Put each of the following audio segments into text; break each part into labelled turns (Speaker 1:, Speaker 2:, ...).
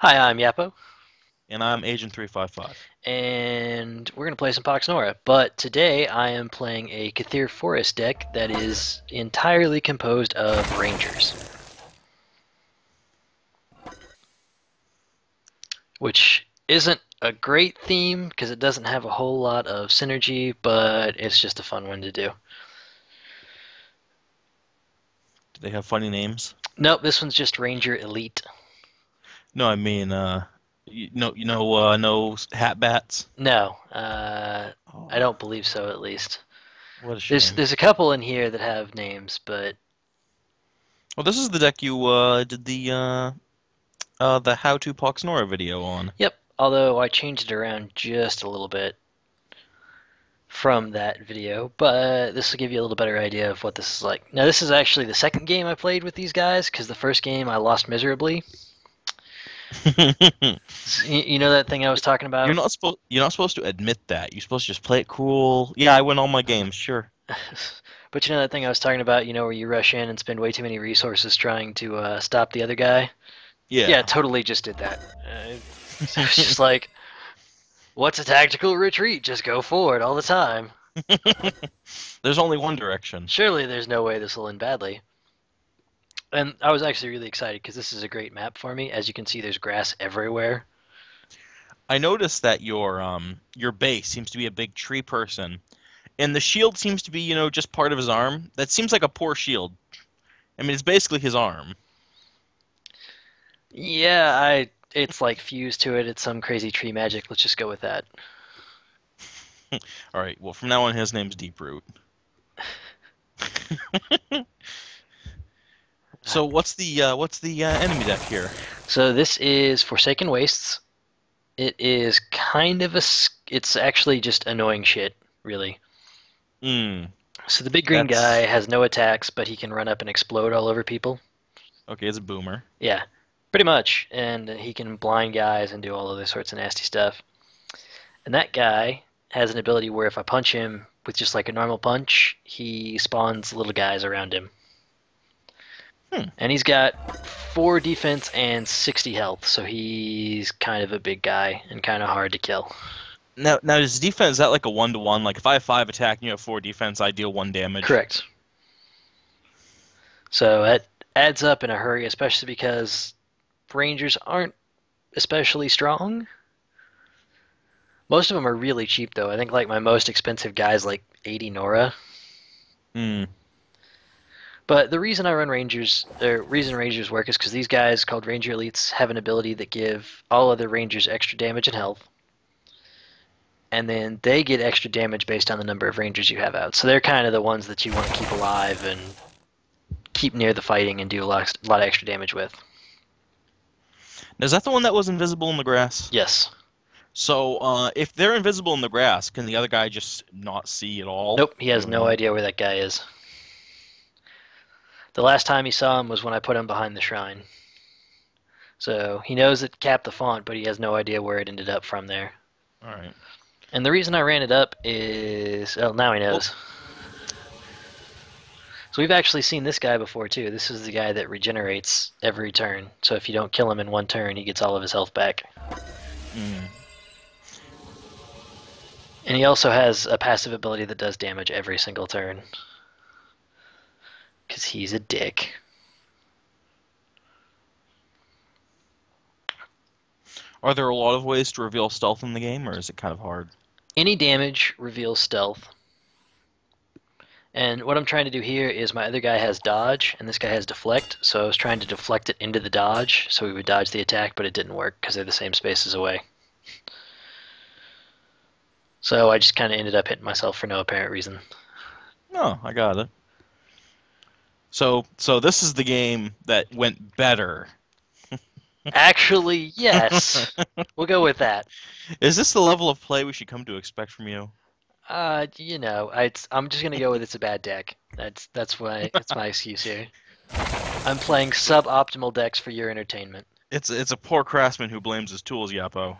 Speaker 1: Hi, I'm Yapo,
Speaker 2: And I'm Agent 355.
Speaker 1: and we're going to play some Poxnora. But today I am playing a Kathir Forest deck that is entirely composed of Rangers, which isn't a great theme because it doesn't have a whole lot of synergy, but it's just a fun one to do.
Speaker 2: Do they have funny names?
Speaker 1: Nope, this one's just Ranger Elite.
Speaker 2: No, I mean, no hat bats.
Speaker 1: No, I
Speaker 2: Oh,
Speaker 1: don't believe so. At least
Speaker 2: what a
Speaker 1: there's
Speaker 2: shame.
Speaker 1: there's a couple in here that have names, but
Speaker 2: Well, this is the deck you did the How to Poxnora video on.
Speaker 1: yep. Although I changed it around just a little bit from that video, but this will give you a little better idea of what this is like. Now, this is actually the second game I played with these guys because the first game I lost miserably. You know that thing I was talking about?
Speaker 2: You're not supposed to admit that. You're supposed to just play it cool. Yeah, I win all my games, sure.
Speaker 1: But you know that thing I was talking about, where you rush in and spend way too many resources trying to stop the other guy? Yeah,
Speaker 2: Yeah.
Speaker 1: totally just did that. So it's just like, what's a tactical retreat? Just go forward all the time.
Speaker 2: There's only one direction.
Speaker 1: Surely there's no way this will end badly. And I was actually really excited because this is a great map for me. As you can see, there's grass everywhere.
Speaker 2: I noticed that your base seems to be a big tree person, and the shield seems to be, just part of his arm. That seems like a poor shield. I mean, it's basically his arm.
Speaker 1: Yeah, it's like fused to it. It's some crazy tree magic. Let's just go with that.
Speaker 2: All right. Well, from now on, his name's Deep Root. So what's the enemy deck here?
Speaker 1: So this is Forsaken Wastes. It is kind of a. It's actually just annoying shit, really.
Speaker 2: Hmm.
Speaker 1: So the big green guy
Speaker 2: That's
Speaker 1: has no attacks, but he can run up and explode all over people.
Speaker 2: okay. It's a boomer.
Speaker 1: Yeah, pretty much. And he can blind guys and do all other sorts of nasty stuff. And that guy has an ability where if I punch him with just like a normal punch, he spawns little guys around him.
Speaker 2: Hmm.
Speaker 1: And he's got 4 defense and 60 health, so he's kind of a big guy and kind of hard to kill.
Speaker 2: Now his defense is that like a 1-to-1? Like if I have 5 attack and you have 4 defense, I deal 1 damage.
Speaker 1: Correct. So that adds up in a hurry, especially because Rangers aren't especially strong. Most of them are really cheap, though. I think like my most expensive guy is like 80 Nora.
Speaker 2: Hmm.
Speaker 1: But the reason I run Rangers, the reason Rangers work is because these guys called Ranger Elites have an ability that give all other Rangers extra damage and health. And then they get extra damage based on the number of Rangers you have out. So they're kind of the ones that you want to keep alive and keep near the fighting and do a lot of extra damage with.
Speaker 2: Now, is that the one that was invisible in the grass?
Speaker 1: Yes.
Speaker 2: So if they're invisible in the grass, can the other guy just not see at all?
Speaker 1: Nope, he
Speaker 2: You
Speaker 1: has
Speaker 2: know what I
Speaker 1: no
Speaker 2: mean?
Speaker 1: idea where that guy is. The last time he saw him was when I put him behind the shrine. So he knows it capped the font, but he has no idea where it ended up from there.
Speaker 2: All right.
Speaker 1: And the reason I ran it up is, oh, now he
Speaker 2: Well,
Speaker 1: knows. So we've actually seen this guy before too. This is the guy that regenerates every turn. So if you don't kill him in one turn, he gets all of his health back.
Speaker 2: mm.
Speaker 1: And he also has a passive ability that does damage every single turn. Because he's a dick.
Speaker 2: Are there a lot of ways to reveal stealth in the game, or is it kind of hard?
Speaker 1: Any damage reveals stealth. And what I'm trying to do here is my other guy has dodge, and this guy has deflect. So I was trying to deflect it into the dodge, so we would dodge the attack, but it didn't work because they're the same spaces away. So I just kind of ended up hitting myself for no apparent reason.
Speaker 2: No, I got it. So this is the game that went better.
Speaker 1: Actually, yes. We'll go with that.
Speaker 2: Is this the level of play we should come to expect from you?
Speaker 1: I'm just gonna go with it's a bad deck. That's my excuse here. I'm playing suboptimal decks for your entertainment.
Speaker 2: It's a poor craftsman who blames his tools, Yapo.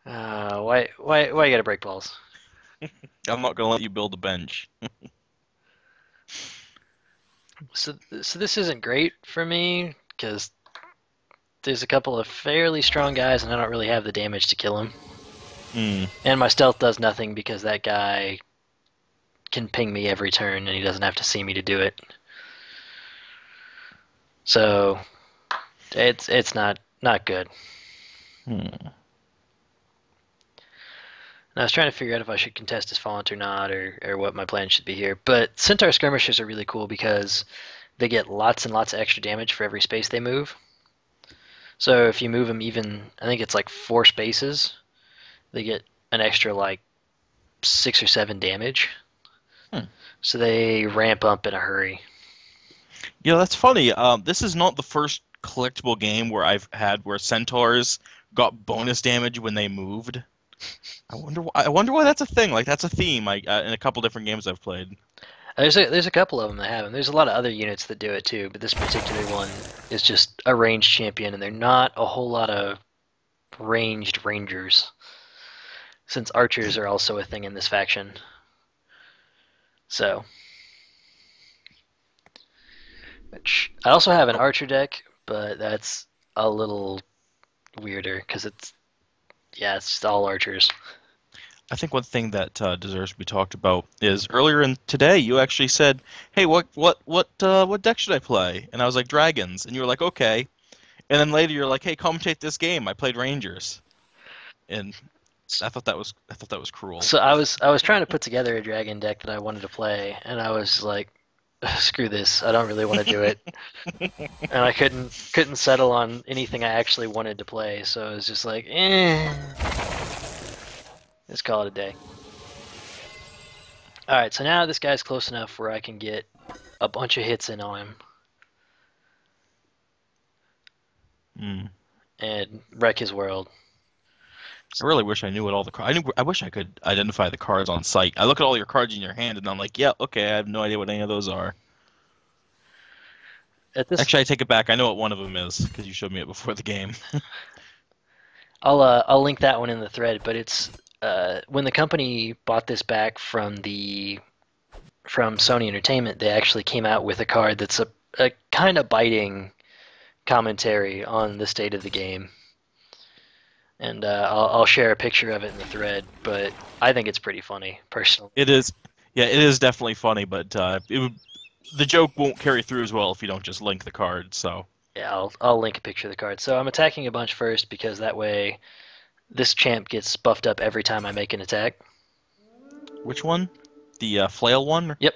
Speaker 1: Why you gotta break balls?
Speaker 2: I'm not gonna let you build a bench.
Speaker 1: So this isn't great for me because there's a couple of fairly strong guys, and I don't really have the damage to kill them.
Speaker 2: Hmm.
Speaker 1: And my stealth does nothing because that guy can ping me every turn, and he doesn't have to see me to do it. So it's not good.
Speaker 2: Hmm.
Speaker 1: And I was trying to figure out if I should contest his font or not, or what my plan should be here. But Centaur skirmishers are really cool because they get lots and lots of extra damage for every space they move. So if you move them even, I think it's like 4 spaces, they get an extra like 6 or 7 damage.
Speaker 2: Hmm.
Speaker 1: So they ramp up in a hurry.
Speaker 2: Yeah, that's funny. This is not the first collectible game where I've had where centaurs got bonus damage when they moved. I wonder why that's a thing. Like that's a theme. In a couple different games I've played.
Speaker 1: There's a couple of them that have them. There's a lot of other units that do it too, but this particular one is just a ranged champion, and they're not a whole lot of ranged rangers, since archers are also a thing in this faction. So, which I also have an
Speaker 2: Oh,
Speaker 1: archer deck, but that's a little weirder because it's just all archers.
Speaker 2: I think one thing that deserves to be talked about is earlier in today you actually said, "Hey, what deck should I play?" And I was like, "Dragons," and you were like, "Okay." And then later you're like, "Hey, commentate this game. I played Rangers," and I thought that was cruel.
Speaker 1: So I was trying to put together a dragon deck that I wanted to play, and I was like, screw this, I don't really want to do it, and I couldn't settle on anything I actually wanted to play, so I was just like, let's call it a day. All right, so now this guy's close enough where I can get a bunch of hits in on him
Speaker 2: Hmm.
Speaker 1: and wreck his world.
Speaker 2: I really wish I knew what all the cards. I wish I could identify the cards on sight. I look at all your cards in your hand, and I'm like, yeah, okay, I have no idea what any of those are.
Speaker 1: At this,
Speaker 2: Actually, I take it back. I know what one of them is because you showed me it before the game.
Speaker 1: I'll link that one in the thread, but it's when the company bought this back from Sony Entertainment, they actually came out with a card that's a kind of biting commentary on the state of the game. And I'll share a picture of it in the thread, but I think it's pretty funny, personally.
Speaker 2: It is, yeah, it is definitely funny, but the joke won't carry through as well if you don't just link the card. So,
Speaker 1: Yeah, I'll link a picture of the card. So I'm attacking a bunch first because that way this champ gets buffed up every time I make an attack.
Speaker 2: which one? The flail one?
Speaker 1: Yep.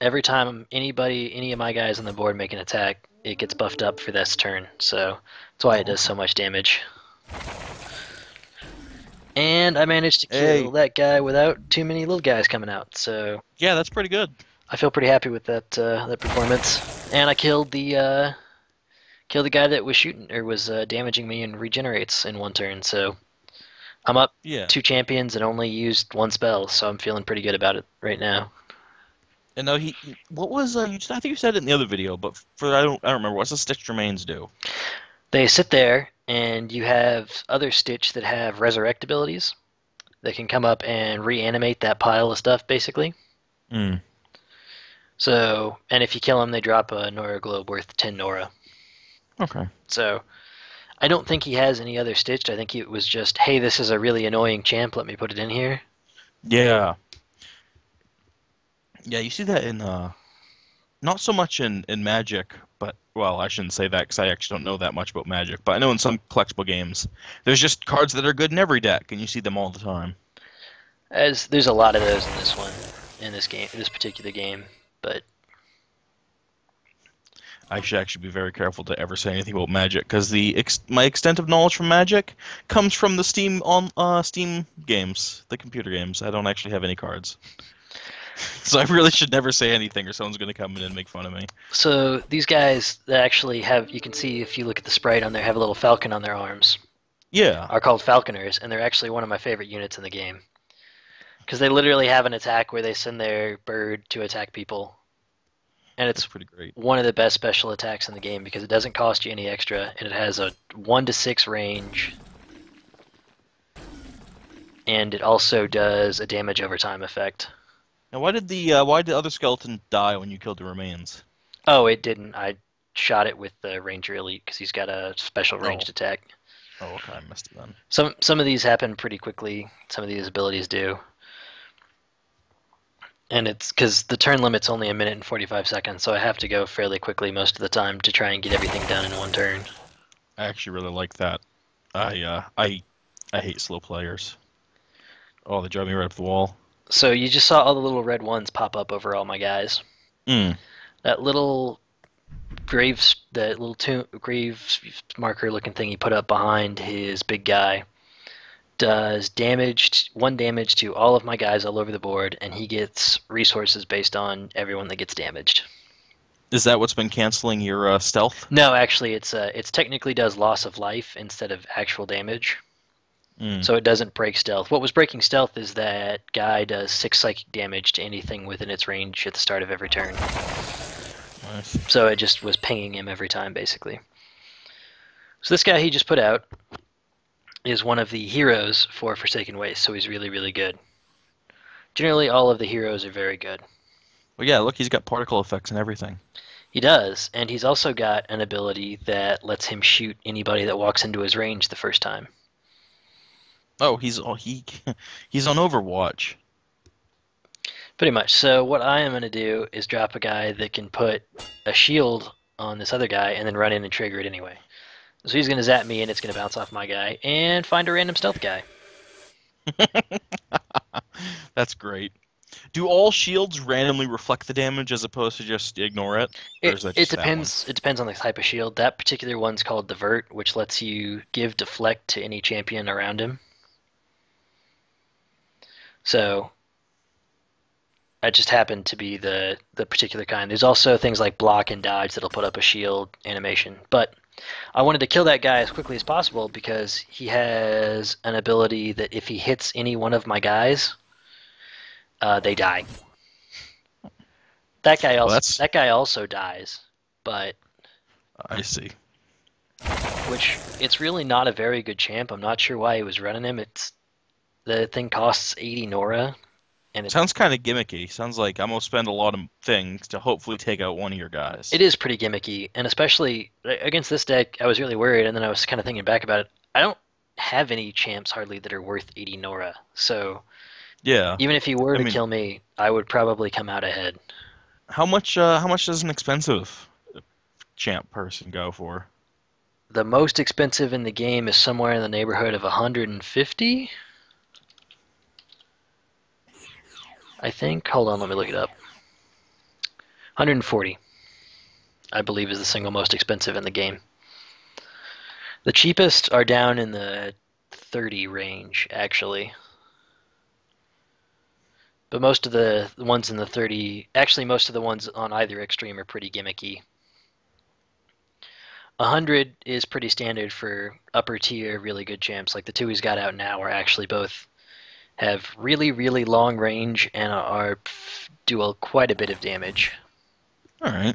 Speaker 1: Every time any of my guys on the board make an attack, it gets buffed up for this turn. So that's why it
Speaker 2: Oh,
Speaker 1: does
Speaker 2: okay.
Speaker 1: so much damage. And I managed to kill
Speaker 2: Hey,
Speaker 1: that guy without too many little guys coming out. So
Speaker 2: yeah, that's pretty good.
Speaker 1: I feel pretty happy with that performance. And I killed the guy that was shooting or was damaging me and regenerates in one turn. So I'm up
Speaker 2: Yeah,
Speaker 1: 2 champions and only used one spell, so I'm feeling pretty good about it right now.
Speaker 2: and now what was I think you said it in the other video, but I don't remember. What's the stitched remains do?
Speaker 1: They sit there, and you have other Stitch that have resurrect abilities that can come up and reanimate that pile of stuff, basically.
Speaker 2: Hmm.
Speaker 1: So, and if you kill them, they drop a Nora Globe worth 10 Nora.
Speaker 2: Okay.
Speaker 1: So, I don't think he has any other Stitched. I think it was just, hey, this is a really annoying champ, let me put it in here.
Speaker 2: Yeah. Yeah, you see that in not so much in Magic, but well, I shouldn't say that because I actually don't know that much about Magic. But I know in some collectible games, there's just cards that are good in every deck, and you see them all the time.
Speaker 1: As there's a lot of those in this one, in this game, this particular game. But
Speaker 2: I should actually be very careful to ever say anything about Magic because my extent of knowledge from Magic comes from the Steam games, the computer games. I don't actually have any cards, so I really should never say anything, or someone's going to come in and make fun of me.
Speaker 1: so these guys that actually have, you can see if you look at the sprite on there, have a little falcon on their arms,
Speaker 2: Yeah.
Speaker 1: are called falconers, and they're actually one of my favorite units in the game because they literally have an attack where they send their bird to attack people, and
Speaker 2: That's
Speaker 1: it's
Speaker 2: pretty great.
Speaker 1: one of the best special attacks in the game because it doesn't cost you any extra, and it has a 1 to 6 range, and it also does a damage over time effect.
Speaker 2: Now, why did the other skeleton die when you killed the remains?
Speaker 1: Oh, it didn't. I shot it with the Ranger Elite because he's got a special
Speaker 2: Oh,
Speaker 1: ranged attack.
Speaker 2: oh, okay, I missed it then.
Speaker 1: Some of these happen pretty quickly. Some of these abilities do, and it's because the turn limit's only a minute and 45 seconds, so I have to go fairly quickly most of the time to try and get everything done in one turn.
Speaker 2: I actually really like that. I hate slow players. Oh, they drive me right up the wall.
Speaker 1: So you just saw all the little red ones pop up over all my guys.
Speaker 2: Mm.
Speaker 1: That little that little grave marker looking thing he put up behind his big guy does one damage to all of my guys all over the board, and he gets resources based on everyone that gets damaged.
Speaker 2: Is that what's been canceling your stealth?
Speaker 1: No, actually, it's technically does loss of life instead of actual damage,
Speaker 2: Mm.
Speaker 1: so it doesn't break stealth. What was breaking stealth is that guy does 6 psychic damage to anything within its range at the start of every turn.
Speaker 2: Nice.
Speaker 1: So it just was pinging him every time, basically. So this guy he just put out is one of the heroes for Forsaken Waste, so he's really, really good. Generally, all of the heroes are very good.
Speaker 2: Well, yeah, look, he's got particle effects and everything.
Speaker 1: He does, and he's also got an ability that lets him shoot anybody that walks into his range the first time.
Speaker 2: Oh, he's on Overwatch.
Speaker 1: Pretty much. So what I am going to do is drop a guy that can put a shield on this other guy and then run in and trigger it anyway. So he's going to zap me and it's going to bounce off my guy and find a random stealth guy.
Speaker 2: That's great. Do all shields randomly reflect the damage as opposed to just ignore it? Or is that
Speaker 1: It
Speaker 2: just that one?
Speaker 1: depends. It depends on the type of shield. That particular one's called Divert, which lets you give deflect to any champion around him. So that just happened to be the particular kind. There's also things like block and dodge that'll put up a shield animation. But I wanted to kill that guy as quickly as possible because he has an ability that if he hits any one of my guys, they die.
Speaker 2: Well, that's
Speaker 1: That guy also dies, but
Speaker 2: I see.
Speaker 1: which it's really not a very good champ. I'm not sure why he was running him. The thing costs 80 Nora, and
Speaker 2: Sounds kind of gimmicky. Sounds like I'm gonna spend a lot of things to hopefully take out one of your guys.
Speaker 1: it is pretty gimmicky. And especially against this deck, I was really worried. And then I was kind of thinking back about it. I don't have any champs hardly that are worth 80 Nora. So
Speaker 2: Yeah.
Speaker 1: even if he were
Speaker 2: I
Speaker 1: to
Speaker 2: mean,
Speaker 1: kill me, I would probably come out ahead.
Speaker 2: how much does an expensive champ person go for?
Speaker 1: The most expensive in the game is somewhere in the neighborhood of 150. I think. Hold on, let me look it up. 140, I believe, is the single most expensive in the game. The cheapest are down in the 30 range, actually. But most of the ones in the 30, actually, most of the ones on either extreme are pretty gimmicky. 100 is pretty standard for upper tier, really good champs. Like the two he's got out now are actually both have really, really long range and do quite a bit of damage.
Speaker 2: All right.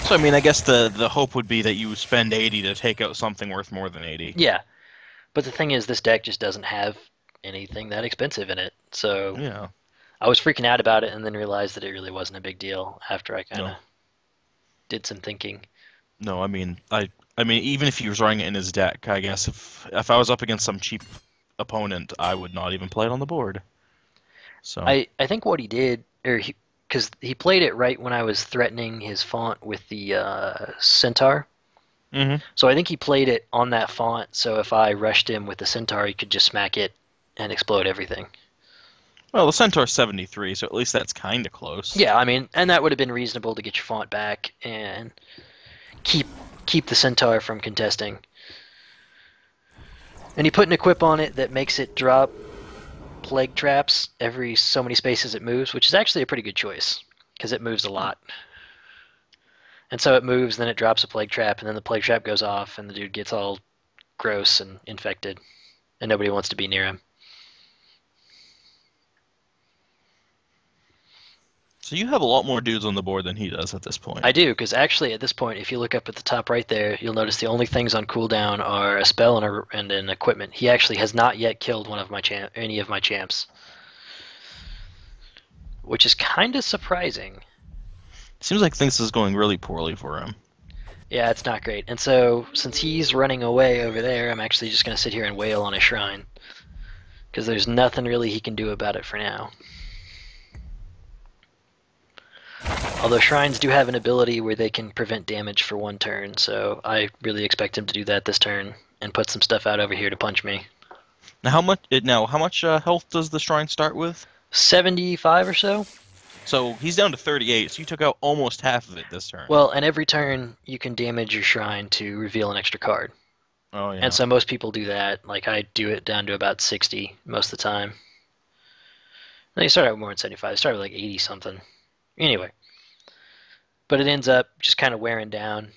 Speaker 2: So I mean, I guess the hope would be that you spend 80 to take out something worth more than 80.
Speaker 1: Yeah, but the thing is, this deck just doesn't have anything that expensive in it. So
Speaker 2: Yeah.
Speaker 1: I was freaking out about it and then realized that it really wasn't a big deal after I kind of
Speaker 2: No.
Speaker 1: did some thinking.
Speaker 2: No, I mean even if he was running it in his deck, I guess if I was up against some cheap opponent, I would not even play it on the board. So,
Speaker 1: I think what he did, because he played it right when I was threatening his font with the centaur.
Speaker 2: mhm.
Speaker 1: So I think he played it on that font, so if I rushed him with the centaur, he could just smack it and explode everything.
Speaker 2: Well, the Centaur's 73, so at least that's kind of close.
Speaker 1: Yeah, I mean, and that would have been reasonable to get your font back and keep keep the centaur from contesting. And he put an equip on it that makes it drop plague traps every so many spaces it moves, which is actually a pretty good choice because it moves a lot. And so it moves, then it drops a plague trap, and then the plague trap goes off, and the dude gets all gross and infected, and nobody wants to be near him.
Speaker 2: So you have a lot more dudes on the board than he does at this point.
Speaker 1: I do, because actually at this point, if you look up at the top right there, you'll notice the only things on cooldown are a spell and an equipment. He actually has not yet killed any of my champs, which is kind of surprising.
Speaker 2: Seems like things is going really poorly for him.
Speaker 1: Yeah, it's not great. And so, since he's running away over there, I'm actually just going to sit here and wail on a shrine. Because there's nothing really he can do about it for now. Although shrines do have an ability where they can prevent damage for one turn, so I really expect him to do that this turn and put some stuff out over here to punch me.
Speaker 2: How much health does the shrine start with?
Speaker 1: 75 or so?
Speaker 2: So he's down to 38, so you took out almost half of it this turn.
Speaker 1: Well, and every turn you can damage your shrine to reveal an extra card.
Speaker 2: Oh
Speaker 1: And
Speaker 2: yeah.
Speaker 1: so most people do that. Like I do it down to about 60 most of the time. They start out with more than 75. They start with like 80 something. Anyway, but it ends up just kind of wearing down.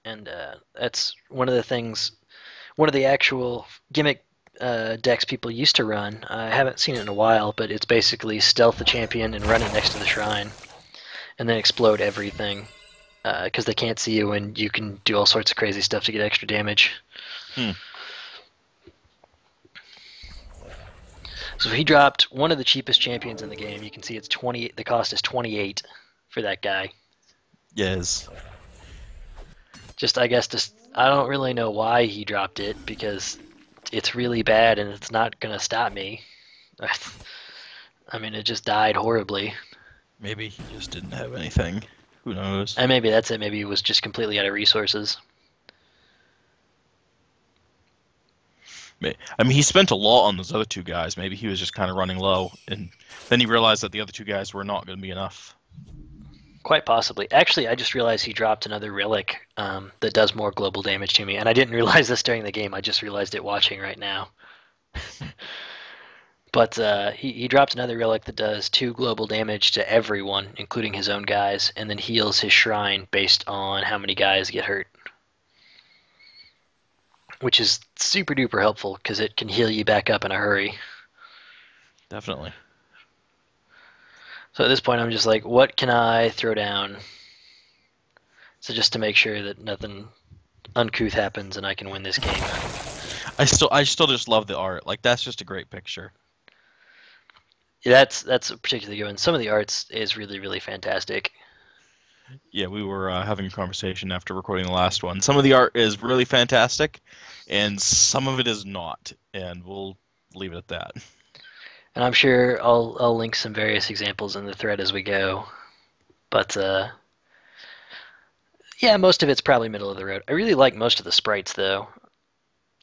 Speaker 1: And that's one of the things, one of the actual gimmick decks people used to run. I haven't seen it in a while, but it's basically stealth the champion and run it next to the shrine, and then explode everything because they can't see you, and you can do all sorts of crazy stuff to get extra damage.
Speaker 2: Hmm.
Speaker 1: So he dropped one of the cheapest champions in the game. You can see it's 20. The cost is 28 for that guy.
Speaker 2: Yes.
Speaker 1: Just I guess just I don't really know why he dropped it because it's really bad and it's not gonna stop me. I mean, it just died horribly.
Speaker 2: Maybe he just didn't have anything. Who knows?
Speaker 1: And maybe that's it. Maybe he was just completely out of resources.
Speaker 2: I mean, he spent a lot on those other two guys. Maybe he was just kind of running low, and then he realized that the other two guys were not going to be enough.
Speaker 1: Quite possibly. Actually, I just realized he dropped another relic that does more global damage to me, and I didn't realize this during the game. I just realized it watching right now. But he dropped another relic that does 2 global damage to everyone, including his own guys, and then heals his shrine based on how many guys get hurt. Which is super duper helpful because it can heal you back up in a hurry.
Speaker 2: Definitely.
Speaker 1: So at this point, I'm just like, what can I throw down? So just to make sure that nothing uncouth happens and I can win this game.
Speaker 2: I still just love the art. Like that's just a great picture.
Speaker 1: That's a particularly good one. Some of the arts is really really fantastic.
Speaker 2: Yeah, we were having a conversation after recording the last one. Some of the art is really fantastic, and some of it is not, and we'll leave it at that.
Speaker 1: And I'm sure I'll link some various examples in the thread as we go. But yeah, most of it's probably middle of the road. I really like most of the sprites though.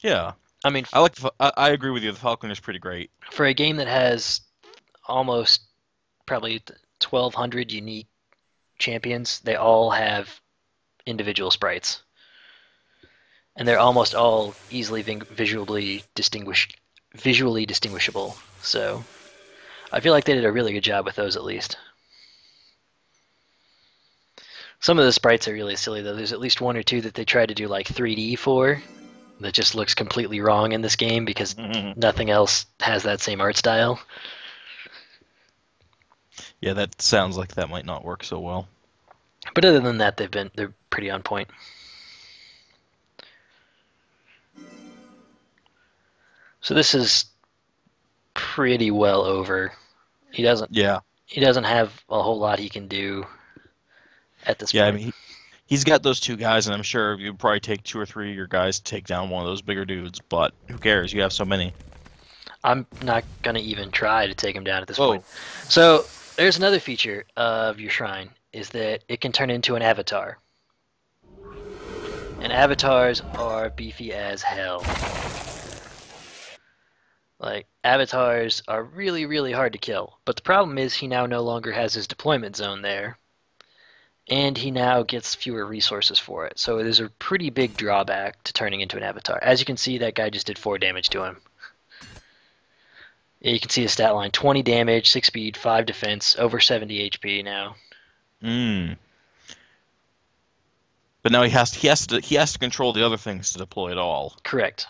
Speaker 2: Yeah,
Speaker 1: I mean,
Speaker 2: I agree with you. The Falconer's pretty great.
Speaker 1: for a game that has almost probably 1,200 unique champions, they all have individual sprites, and they're almost all easily visually distinguishable. So I feel like they did a really good job with those at least. Some of the sprites are really silly though. There's at least one or two that they tried to do like 3D for that just looks completely wrong in this game because nothing else has that same art style.
Speaker 2: Yeah, that sounds like that might not work so well.
Speaker 1: But other than that, they're pretty on point. So this is pretty well over. He doesn't
Speaker 2: Yeah,
Speaker 1: he doesn't have a whole lot he can do at this
Speaker 2: yeah. I
Speaker 1: point.
Speaker 2: mean, he's got those two guys, and I'm sure you'd probably take two or three of your guys to take down one of those bigger dudes. But who cares? You have so many.
Speaker 1: I'm not gonna even try to take him down at this
Speaker 2: Whoa.
Speaker 1: point. So there's another feature of your shrine is that it can turn into an avatar. And avatars are beefy as hell. Like, avatars are really, really hard to kill. But the problem is he now no longer has his deployment zone there. And he now gets fewer resources for it. So there's a pretty big drawback to turning into an avatar. As you can see, that guy just did 4 damage to him. Yeah, you can see his stat line: 20 damage, 6 speed, 5 defense, over 70 HP now.
Speaker 2: Mm. But now he has to control the other things to deploy it all.
Speaker 1: Correct.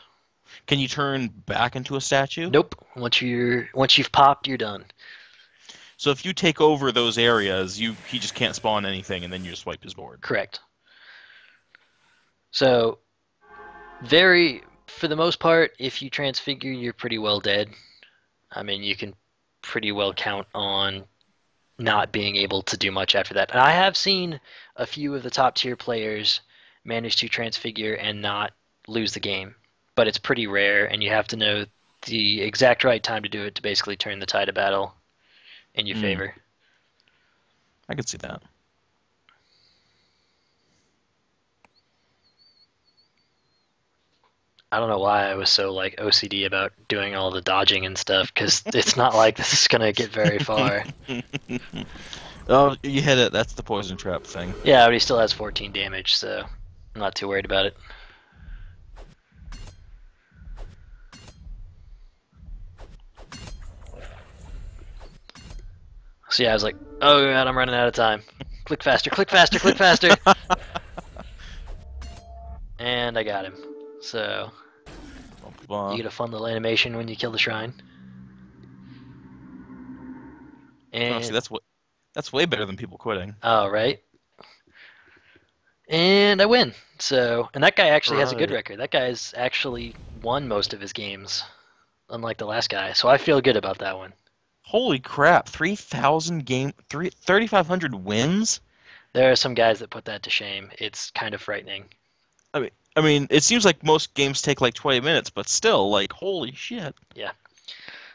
Speaker 2: Can you turn back into a statue?
Speaker 1: Nope. Once you've popped, you're done.
Speaker 2: So if you take over those areas, he just can't spawn anything, and then you just wipe his board.
Speaker 1: Correct. So, for the most part, if you transfigure, you're pretty well dead. I mean, you can pretty well count on not being able to do much after that. And I have seen a few of the top tier players manage to transfigure and not lose the game, but it's pretty rare, and you have to know the exact right time to do it to basically turn the tide of battle in your
Speaker 2: Mm,
Speaker 1: favor.
Speaker 2: I could see that.
Speaker 1: I don't know why I was so like OCD about doing all the dodging and stuff because it's not like this is gonna get very far.
Speaker 2: Oh, you hit it. That's the poison trap thing.
Speaker 1: Yeah, but he still has 14 damage, so I'm not too worried about it. So yeah, I was like, oh god, I'm running out of time. Click faster, click faster, click faster. And I got him. So you get a fun little animation when you kill the shrine.
Speaker 2: Honestly,
Speaker 1: And
Speaker 2: that's way better than people quitting.
Speaker 1: oh right. And I win. So and that guy
Speaker 2: All
Speaker 1: actually has a good
Speaker 2: right.
Speaker 1: record. That guy's actually won most of his games, unlike the last guy. So I feel good about that one.
Speaker 2: Holy crap! 3,000 game, 3,500 wins.
Speaker 1: There are some guys that put that to shame. It's kind of frightening.
Speaker 2: I mean, it seems like most games take like 20 minutes, but still, like, holy shit.
Speaker 1: Yeah.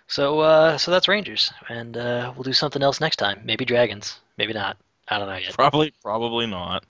Speaker 1: So so that's Rangers, and we'll do something else next time. Maybe dragons. Maybe not. I don't know yet.
Speaker 2: Probably not.